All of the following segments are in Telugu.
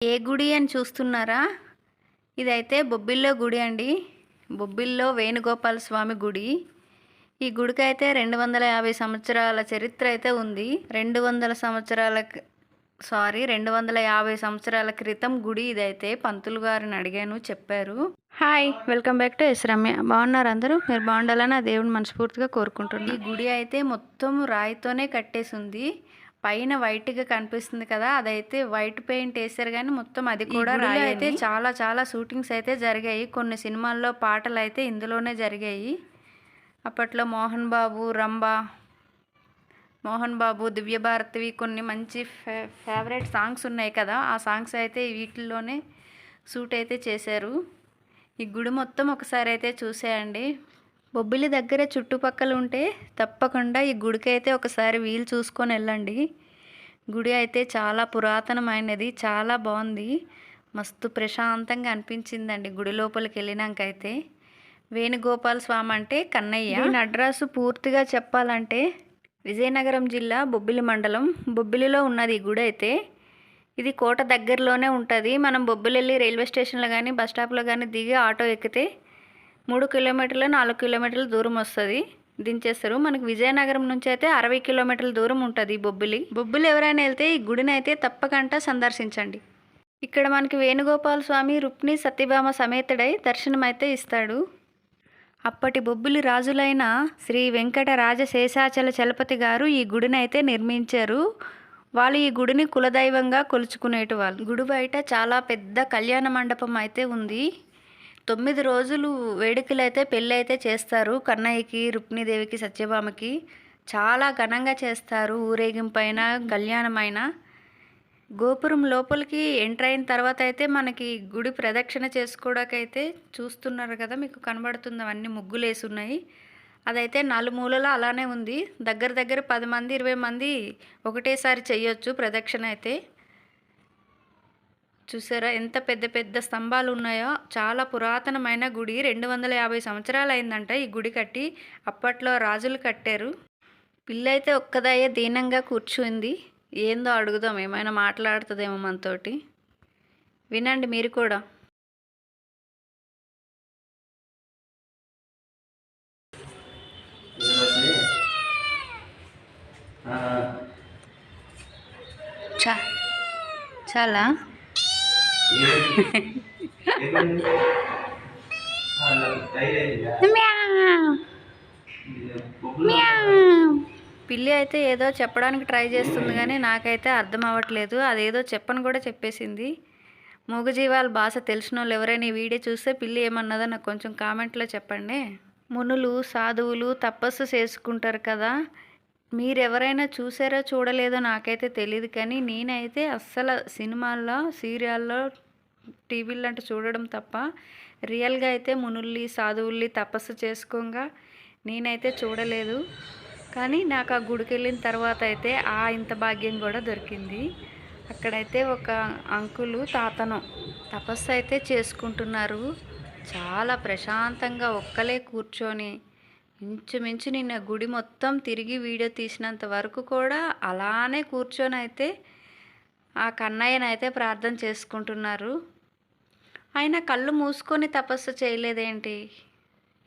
ఏ గుడి అని చూస్తున్నారా? ఇదైతే బొబ్బిల్లో గుడి అండి. బొబ్బిల్లో వేణుగోపాల స్వామి గుడి. ఈ గుడికైతే 250 సంవత్సరాల చరిత్ర అయితే ఉంది. 250 సంవత్సరాల క్రితం గుడి ఇదైతే. పంతులు గారిని అడిగాను, చెప్పారు. Hi, welcome back to S Ramya. బాగున్నారు అందరూ? మీరు బాగుండాలని ఆ దేవుని మనస్ఫూర్తిగా కోరుకుంటున్నాను. ఈ గుడి అయితే మొత్తం రాయితోనే కట్టేసి ఉంది. పైన వైట్గా కనిపిస్తుంది కదా, అదైతే వైట్ పెయింట్ వేసారు కానీ మొత్తం అది కూడా రాయి. అయితే చాలా చాలా షూటింగ్స్ అయితే జరిగాయి. కొన్ని సినిమాల్లో పాటలు అయితే ఇందులోనే జరిగాయి. అప్పట్లో మోహన్ బాబు దివ్యభారతివి కొన్ని మంచి ఫేవరెట్ సాంగ్స్ ఉన్నాయి కదా, ఆ సాంగ్స్ అయితే వీటిల్లోనే షూట్ అయితే చేశారు. ఈ గుడి మొత్తం ఒకసారి అయితే చూసేయండి. బొబ్బిలి దగ్గర చుట్టుపక్కల ఉంటే తప్పకుండా ఈ గుడికి అయితే ఒకసారి వీలు చూసుకొని వెళ్ళండి. గుడి అయితే చాలా పురాతనమైనది, చాలా బాగుంది. మస్తు ప్రశాంతంగా అనిపించిందండి గుడి లోపలికి వెళ్ళినాకైతే. వేణుగోపాల స్వామి అంటే కన్నయ్య. దీని అడ్రస్ పూర్తిగా చెప్పాలంటే విజయనగరం జిల్లా బొబ్బిలి మండలం, బొబ్బిలిలో ఉన్నది ఈ గుడి అయితే. ఇది కోట దగ్గరలోనే ఉంటుంది. మనం బొబ్బిలి వెళ్ళి రైల్వే స్టేషన్లో కానీ బస్ స్టాప్లో కానీ దిగి ఆటో ఎక్కితే 3 కిలోమీటర్లు 4 కిలోమీటర్ల దూరం వస్తుంది, దించేస్తారు. మనకు విజయనగరం నుంచి అయితే 60 కిలోమీటర్ల దూరం ఉంటుంది బొబ్బిలి ఎవరైనా వెళ్తే ఈ గుడిని అయితే తప్పకుండా సందర్శించండి. ఇక్కడ మనకి వేణుగోపాల స్వామి రుక్మిణి సత్యభామ సమేతుడై దర్శనం అయితే ఇస్తాడు. అప్పటి బొబ్బిలి రాజులైన శ్రీ వెంకట రాజశేషాచల చలపతి గారు ఈ గుడిని అయితే నిర్మించారు. వాళ్ళు ఈ గుడిని కులదైవంగా కొలుచుకునేటివాళ్ళు. గుడి బయట చాలా పెద్ద కళ్యాణ మండపం అయితే ఉంది. 9 రోజులు వేడుకలు అయితే పెళ్ళి అయితే చేస్తారు. కన్నయ్యకి, రుక్మిణీదేవికి, సత్యభామకి చాలా ఘనంగా చేస్తారు. ఊరేగింపైన, కళ్యాణమైన. గోపురం లోపలికి ఎంటర్ అయిన తర్వాత అయితే మనకి గుడి ప్రదక్షిణ చేసుకోవడానికైతే చూస్తున్నారు కదా, మీకు కనబడుతుంది అవన్నీ ముగ్గులు వేసి ఉన్నాయి. అదైతే 4 మూలలా అలానే ఉంది. దగ్గర 10 మంది 20 మంది ఒకటేసారి చెయ్యొచ్చు ప్రదక్షిణ అయితే. చూసారా ఎంత పెద్ద పెద్ద స్తంభాలు ఉన్నాయో. చాలా పురాతనమైన గుడి. 250 సంవత్సరాలు అయిందంట ఈ గుడి కట్టి. అప్పట్లో రాజులు కట్టారు. పిల్లైతే ఒక్కదయ్యే దీనంగా కూర్చుంది. ఏందో అడుగుదాం, ఏమైనా మాట్లాడుతుందేమో మనతోటి. వినండి మీరు కూడా. చాలా పిల్లి అయితే ఏదో చెప్పడానికి ట్రై చేస్తుంది కానీ నాకైతే అర్థం అవ్వట్లేదు. అదేదో చెప్పని కూడా చెప్పేసింది. మూగజీవాల భాష తెలిసిన వాళ్ళు ఎవరైనా ఈ వీడియో చూస్తే పిల్లి ఏమన్నదో నాకు కొంచెం కామెంట్లో చెప్పండి. మునులు సాధువులు తపస్సు చేసుకుంటారు కదా, మీరు ఎవరైనా చూసారో చూడలేదో నాకైతే తెలియదు కానీ నేనైతే అస్సలు సినిమాల్లో, సీరియల్లో, టీవీలో అంటే చూడడం తప్ప రియల్గా అయితే మునుల్ని సాధువుల్ని తపస్సు చేసుకోగా నేనైతే చూడలేదు. కానీ నాకు ఆ గుడికి వెళ్ళిన తర్వాత అయితే ఇంత భాగ్యం కూడా దొరికింది. అక్కడైతే ఒక అంకులు తాతను తపస్సు అయితే చేసుకుంటున్నారు. చాలా ప్రశాంతంగా ఒక్కలే కూర్చొని ఇంచుమించు నిన్న గుడి మొత్తం తిరిగి వీడియో తీసినంత వరకు కూడా అలానే కూర్చొని అయితే ఆ కన్నయ్యనైతే ప్రార్థన చేసుకుంటున్నారు. ఆయన కళ్ళు మూసుకొని తపస్సు చేయలేదేంటి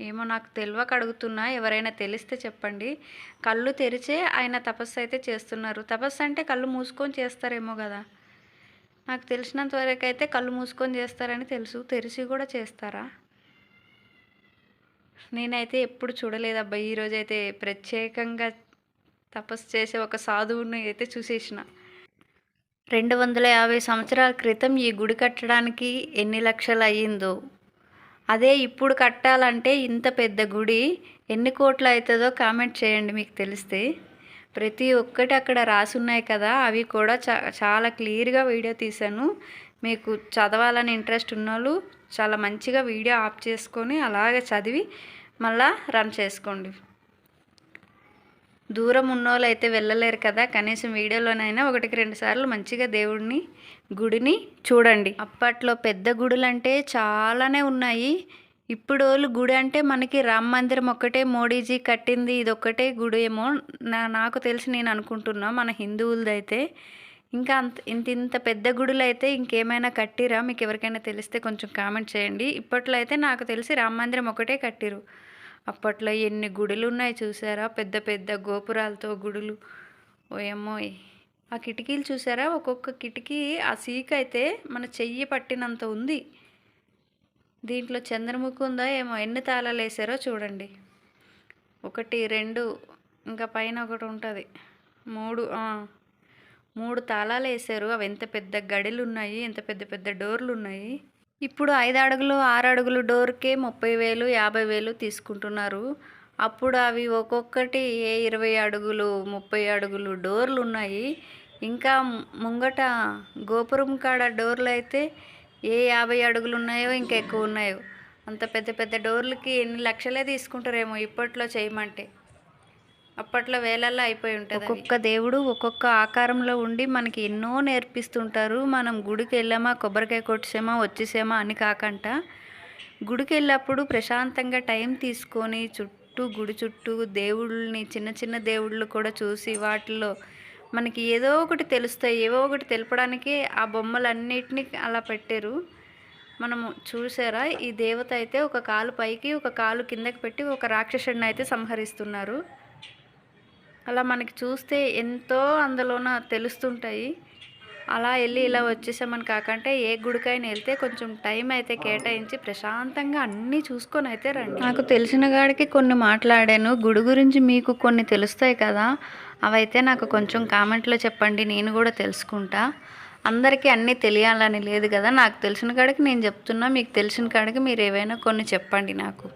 ఏమో నాకు తెలియక అడుగుతున్నా, ఎవరైనా తెలిస్తే చెప్పండి. కళ్ళు తెరిచే ఆయన తపస్సు అయితే చేస్తున్నారు. తపస్సు అంటే కళ్ళు మూసుకొని చేస్తారేమో కదా, నాకు తెలిసినంత వరకు అయితే కళ్ళు మూసుకొని చేస్తారని తెలుసు. తెరిచి కూడా చేస్తారా? నేనైతే ఎప్పుడు చూడలేదబ్బా. ఈరోజైతే ప్రత్యేకంగా తపస్సు చేసే ఒక సాధువుని అయితే చూసేసిన. 250 సంవత్సరాల క్రితం ఈ గుడి కట్టడానికి ఎన్ని లక్షలు అయ్యిందో, అదే ఇప్పుడు కట్టాలంటే ఇంత పెద్ద గుడి ఎన్ని కోట్లు అవుతుందో కామెంట్ చేయండి మీకు తెలిస్తే. ప్రతి ఒక్కటి అక్కడ రాసున్నాయి కదా, అవి కూడా చాలా క్లియర్గా వీడియో తీశాను. మీకు చదవాలని ఇంట్రెస్ట్ ఉన్నోళ్ళు చాలా మంచిగా వీడియో ఆఫ్ చేసుకొని అలాగే చదివి మళ్ళా రన్ చేసుకోండి. దూరం ఉన్నోళ్ళు అయితే వెళ్ళలేరు కదా, కనీసం వీడియోలోనైనా 1-2 సార్లు మంచిగా దేవుడిని గుడిని చూడండి. అప్పట్లో పెద్ద గుడులు అంటే చాలానే ఉన్నాయి. ఇప్పుడు వాళ్ళు గుడి అంటే మనకి రామ మందిరం ఒక్కటే మోడీజీ కట్టింది, ఇది ఒక్కటే గుడి ఏమో నాకు తెలిసి నేను అనుకుంటున్నా మన హిందువులదైతే. ఇంకా ఇంత పెద్ద గుడులు అయితే ఇంకేమైనా కట్టిరా? మీకు ఎవరికైనా తెలిస్తే కొంచెం కామెంట్ చేయండి. ఇప్పట్లో అయితే నాకు తెలిసి రామ మందిరం ఒకటే కట్టిరు. అప్పట్లో ఎన్ని గుడులు ఉన్నాయి చూసారా? పెద్ద పెద్ద గోపురాలతో గుడులు. ఓయమ్మోయ్! ఆ కిటికీలు చూసారా? ఒక్కొక్క కిటికీ ఆ సీక్ అయితే మన చెయ్యి పట్టినంత ఉంది. దీంట్లో చంద్రముఖి ఉందా ఏమో, ఎన్ని తాళాలు వేసారో చూడండి. 1, 2 ఇంకా పైన ఒకటి ఉంటుంది, 3 తాళాలు వేసారు. అవి ఎంత పెద్ద గడిలు ఉన్నాయి, ఎంత పెద్ద పెద్ద డోర్లు ఉన్నాయి. ఇప్పుడు 5 అడుగులు 6 అడుగులు డోర్కే 30,000 50,000 తీసుకుంటున్నారు. అప్పుడు అవి ఒక్కొక్కటి 20 అడుగులు 30 అడుగులు డోర్లు ఉన్నాయి. ఇంకా ముంగట గోపురం కాడ డోర్లు అయితే 50 అడుగులు ఉన్నాయో ఇంకా ఎక్కువ ఉన్నాయో. అంత పెద్ద పెద్ద డోర్లకి ఎన్ని లక్షలే తీసుకుంటారేమో ఇప్పట్లో చేయమంటే. అప్పట్లో వేలల్లో అయిపోయి ఉంటుంది. ఒక్కొక్క దేవుడు ఒక్కొక్క ఆకారంలో ఉండి మనకి ఎన్నో నేర్పిస్తుంటారు. మనం గుడికి వెళ్ళామా, కొబ్బరికాయ కొట్టేసామా, వచ్చేసామా అని కాకుండా గుడికి వెళ్ళినప్పుడు ప్రశాంతంగా టైం తీసుకొని గుడి చుట్టూ దేవుళ్ళని, చిన్న చిన్న దేవుళ్ళు కూడా చూసి వాటిలో మనకి ఏదో ఒకటి తెలుస్తాయి. ఏవో ఒకటి తెలపడానికి ఆ బొమ్మలన్నిటినీ అలా పెట్టారు. మనము చూసారా? ఈ దేవత అయితే ఒక కాలు పైకి ఒక కాలు కిందకి పెట్టి ఒక రాక్షసుడిని అయితే సంహరిస్తున్నారు. అలా మనకి చూస్తే ఎంతో అందులోన తెలుస్తుంటాయి. అలా వెళ్ళి ఇలా వచ్చేసామని కాకంటే ఏ గుడికైనా వెళ్తే కొంచెం టైం అయితే కేటాయించి ప్రశాంతంగా అన్నీ చూసుకొని అయితే రండి. నాకు తెలిసిన కాడికి కొన్ని మాట్లాడాను. గుడి గురించి మీకు కొన్ని తెలుస్తాయి కదా, అవైతే నాకు కొంచెం కామెంట్లో చెప్పండి, నేను కూడా తెలుసుకుంటా. అందరికీ అన్నీ తెలియాలని లేదు కదా, నాకు తెలిసిన కాడికి నేను చెప్తున్నా. మీకు తెలిసిన కాడికి మీరు ఏవైనా కొన్ని చెప్పండి నాకు.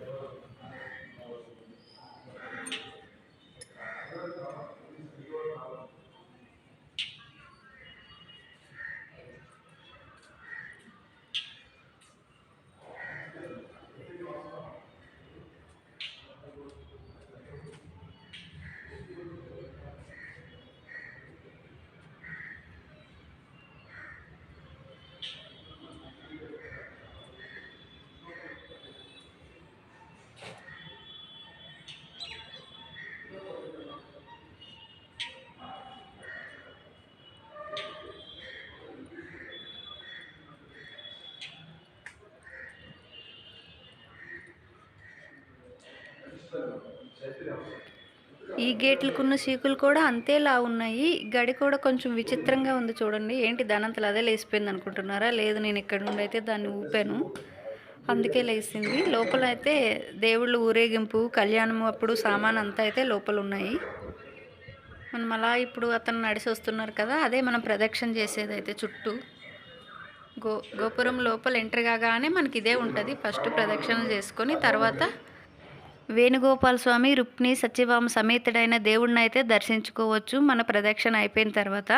ఈ గేట్లకున్న సీకులు కూడా అంతేలా ఉన్నాయి. గడి కూడా కొంచెం విచిత్రంగా ఉంది చూడండి. ఏంటి దానంతలు అదే లేసిపోయింది అనుకుంటున్నారా? లేదు, నేను ఇక్కడ నుండి అయితే దాన్ని ఊపాను, అందుకే లేసింది. లోపల అయితే దేవుళ్ళు ఊరేగింపు కళ్యాణము అప్పుడు సామాన్ అంతా అయితే లోపల ఉన్నాయి. మనం అలా ఇప్పుడు అతను నడిచి వస్తున్నారు కదా, అదే మనం ప్రదక్షిణ చేసేది అయితే చుట్టూ గోపురం లోపల ఎంటర్ కాగానే మనకి ఇదే ఉంటుంది. ఫస్ట్ ప్రదక్షిణ చేసుకొని తర్వాత వేణుగోపాల స్వామి రుక్మిణి సత్యభామ సమేతుడైన దేవుడిని అయితే దర్శించుకోవచ్చు మన ప్రదక్షిణ అయిపోయిన తర్వాత.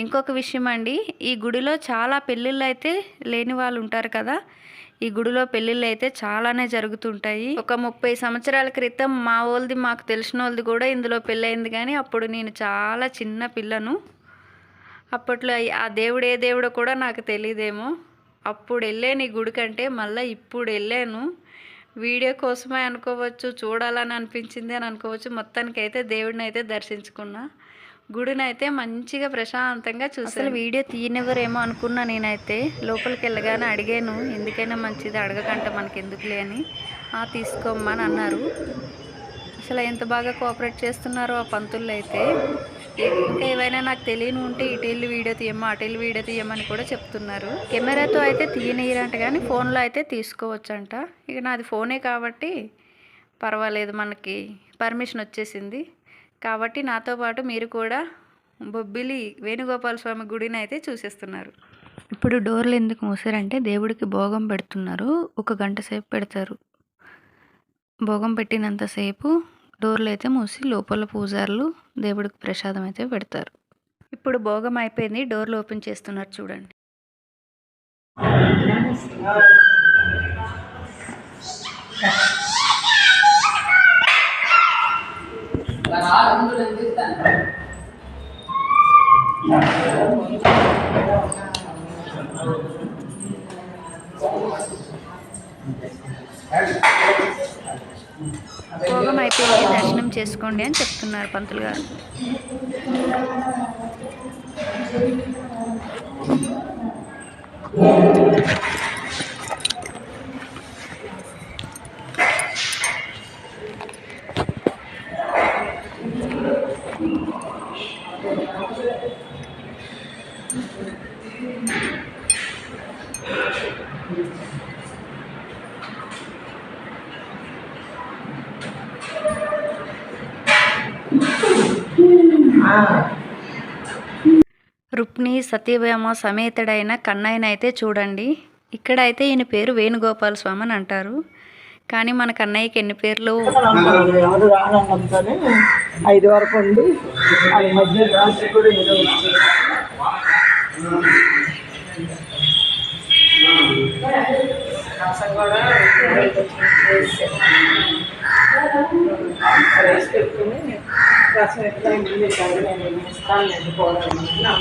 ఇంకొక విషయం అండి, ఈ గుడిలో చాలా పెళ్ళిళ్ళు అయితే లేని వాళ్ళు ఉంటారు కదా, ఈ గుడిలో పెళ్ళిళ్ళు అయితే చాలానే జరుగుతుంటాయి. ఒక 30 సంవత్సరాల క్రితం మా వాళ్ళది, మాకు తెలిసిన వాళ్ళది కూడా ఇందులో పెళ్ళయింది. కానీ అప్పుడు నేను చాలా చిన్న పిల్లను. అప్పట్లో ఆ దేవుడు ఏ దేవుడో కూడా నాకు తెలియదేమో. అప్పుడు వెళ్ళాను ఈ గుడి కంటే, మళ్ళీ ఇప్పుడు వెళ్ళాను. వీడియో కోసమే అనుకోవచ్చు, చూడాలని అనిపించింది అని అనుకోవచ్చు. మొత్తానికి అయితే దేవుడిని అయితే దర్శించుకున్నా. గుడిని అయితే మంచిగా ప్రశాంతంగా చూసాను. అసలు వీడియో తీయనివ్వరేమో అనుకున్నా. నేనైతే లోపలికి వెళ్ళగానే అడిగాను, ఎందుకైనా మంచిది అడగకంటే మనకి ఎందుకులే అని. తీసుకోమ్మని అన్నారు. అసలు ఎంత బాగా కోఆపరేట్ చేస్తున్నారో ఆ పంతుల్లో అయితే. ఇంకా ఏవైనా నాకు తెలియని ఉంటే ఇటు వెళ్ళి వీడియో తీయమ్మా, అటు వెళ్ళి వీడియో తీయమని కూడా చెప్తున్నారు. కెమెరాతో అయితే తీయనీయరంట, కానీ ఫోన్లో అయితే తీసుకోవచ్చంట. ఇక నాది ఫోనే కాబట్టి పర్వాలేదు, మనకి పర్మిషన్ వచ్చేసింది కాబట్టి నాతో పాటు మీరు కూడా బొబ్బిలి వేణుగోపాల స్వామి గుడిని అయితే చూసేస్తున్నారు. ఇప్పుడు డోర్లు ఎందుకు మూసారంటే దేవుడికి భోగం పెడుతున్నారు. 1 గంట సేపు పెడతారు. భోగం పెట్టినంతసేపు డోర్లు అయితే మూసి లోపల పూజారులు దేవుడికి ప్రసాదం అయితే పెడతారు. ఇప్పుడు భోగం అయిపోయింది, డోర్లు ఓపెన్ చేస్తున్నారు చూడండి. భోగం అయిపోయింది, దర్శనం చేసుకోండి అని చెప్తున్నారు పంతులు గారు. రుక్మిణి సత్యభామ సమేతుడైన కన్నయ్యనైతే చూడండి. ఇక్కడైతే ఈయన పేరు వేణుగోపాల స్వామి అని అంటారు. కానీ మన కన్నయ్యకి ఎన్ని పేర్లు. ఎవరు రానంతోనే 5 వరకు ఉండి అది మధ్య రాత్రి కూడా ఏదో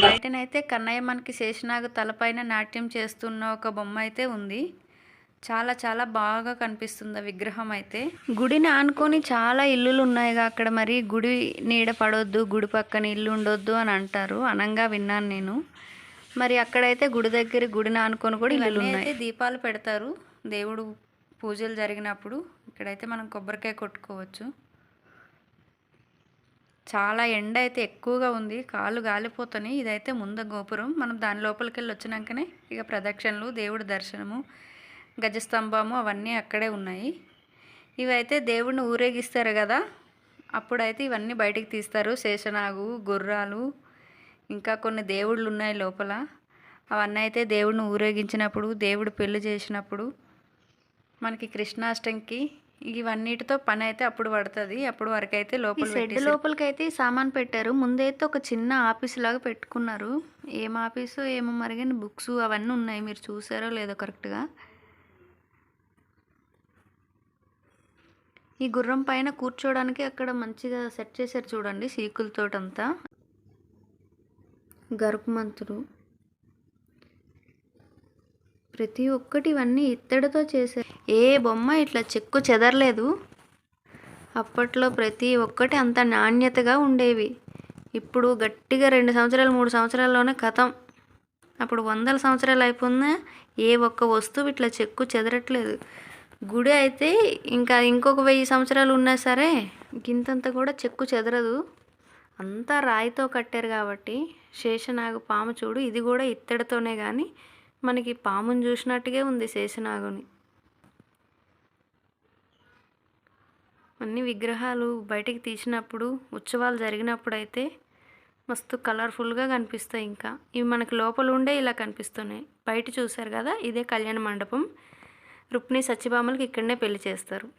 బయటనైతే కన్నయ్య మనకి శేషనాగ తలపైన నాట్యం చేస్తున్న ఒక బొమ్మ అయితే ఉంది. చాలా చాలా బాగా కనిపిస్తుంది విగ్రహం అయితే. గుడిని ఆనుకొని చాలా ఇల్లులు ఉన్నాయిగా అక్కడ. మరి గుడి నీడ పడొద్దు, గుడి పక్కన ఇల్లు ఉండొద్దు అని అంటారు, అనంగా విన్నాను నేను. మరి అక్కడైతే గుడి దగ్గర గుడిని ఆనుకొని కూడా ఇల్లులు ఉన్నాయి. దీపాలు పెడతారు దేవుడు పూజలు జరిగినప్పుడు. ఇక్కడైతే మనం కొబ్బరికాయ కొట్టుకోవచ్చు. చాలా ఎండ అయితే ఎక్కువగా ఉంది, కాళ్ళు గాలిపోతున్నాయి. ఇదైతే ముందు గోపురం. మనం దాని లోపలికి వెళ్ళి వచ్చినాకనే ఇక ప్రదక్షిణలు, దేవుడి దర్శనము, గజస్తంభము అవన్నీ అక్కడే ఉన్నాయి. ఇవైతే దేవుడిని ఊరేగిస్తారు కదా, అప్పుడైతే ఇవన్నీ బయటికి తీస్తారు. శేషనాగు, గుర్రాలు, ఇంకా కొన్ని దేవుళ్ళు ఉన్నాయి లోపల. అవన్నీ అయితే దేవుడిని ఊరేగించినప్పుడు, దేవుడు పెళ్లి చేసినప్పుడు, మనకి కృష్ణాష్టమికి ఇవన్నిటితో పని అయితే అప్పుడు పడుతుంది. అప్పుడు వరకు అయితే లోపలికైతే సామాన్ పెట్టారు. ముందైతే ఒక చిన్న ఆఫీస్ లాగా పెట్టుకున్నారు. ఏం ఆఫీసు ఏమో మరి, కానీ బుక్స్ అవన్నీ ఉన్నాయి. మీరు చూసారో లేదో కరెక్ట్గా. ఈ గుర్రం పైన కూర్చోడానికి అక్కడ మంచిగా సెట్ చేశారు చూడండి, సీకులతోటంతా. గరుకుమంతులు ప్రతి ఒక్కటి ఇవన్నీ ఇత్తడితో చేశారు. ఏ బొమ్మ ఇట్లా చెక్కు చెదరలేదు. అప్పట్లో ప్రతి ఒక్కటి అంత నాణ్యతగా ఉండేవి. ఇప్పుడు గట్టిగా 2 సంవత్సరాలు 3 సంవత్సరాల్లోనే కథం. అప్పుడు 100 సంవత్సరాలు అయిపోయినా ఏ ఒక్క వస్తువు ఇట్లా చెక్కు చెదరట్లేదు. గుడి అయితే ఇంకా ఇంకొక 1000 సంవత్సరాలు ఉన్నా సరే గింతంత కూడా చెక్కు చెదరదు. అంతా రాయితో కట్టారు కాబట్టి. శేషనాగు పాము చూడు, ఇది కూడా ఇత్తడితోనే కానీ మనకి పాముని చూసినట్టుగా ఉంది శేషనాగుని. అన్ని విగ్రహాలు బయటికి తీసినప్పుడు, ఉత్సవాలు జరిగినప్పుడు అయితే మస్తు కలర్ఫుల్గా కనిపిస్తాయి. ఇంకా ఇవి మనకి లోపల ఉండే ఇలా కనిపిస్తున్నాయి. బయట చూసారు కదా, ఇదే కళ్యాణ మండపం. రుక్మిణి సత్యభామలకి ఇక్కడనే పెళ్లి చేస్తారు.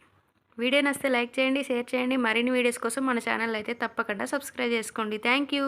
వీడియో నచ్చితే లైక్ చేయండి, షేర్ చేయండి. మరిన్ని వీడియోస్ కోసం మన ఛానల్ అయితే తప్పకుండా సబ్స్క్రైబ్ చేసుకోండి. Thank you.